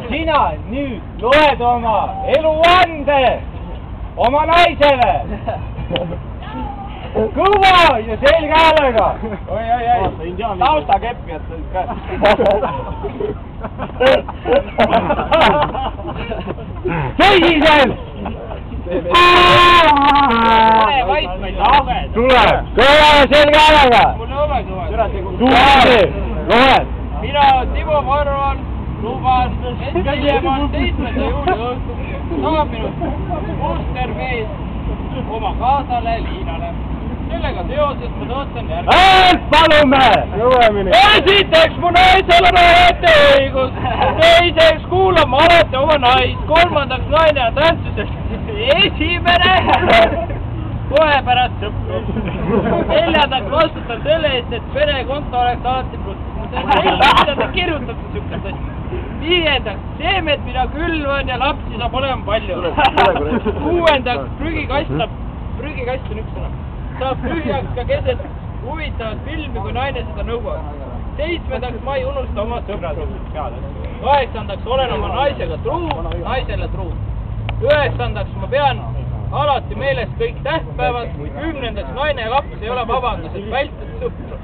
Sina nüüd loed oma eluande oma naisele. Kõva ja selge häälega. Oi, taustakepjad. Seisisel! Tule! Kõva ja selge häälega! Loed! Mina, Timo Marvan, luban, et hiljemalt 7. juuli õhtul saab minust mustermees oma kaasale Liinale. Sellega seoses ma tõotan järgi. Häält palume! Esiteks mu naisel on alati õigus. Teiseks kuulama alati oma naist. Kolmandaks naine on tähtsusest esimene. Kohe pärast sõpru. Neljandaks vastutan selle eest, et perekonto oleks alati pluss. Mida te kirjutate sükast asja? Viiendaks, seemed mida külvan ja lapsi saab olema palju. Kuuendaks, prügikast on üks sõna. Saab tühjaks ka keset huvitavat filmi, kui naine seda nõuab. Seitsmendaks, ma ei unusta oma sõbrad. Kaheksandaks, olen oma naisele truu. Üheksandaks, ma pean alati meeles kõik tähtpäevad. 10. naine ja laps ei ole vabandused, vältid sõpru.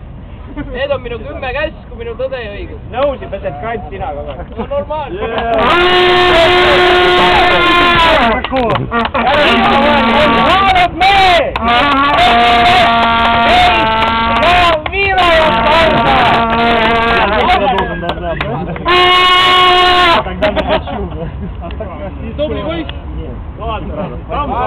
Need on minu 10 käsku, minu tõde ja õigus. Nõusi pesed kant sina kogu aeg. No normaalne.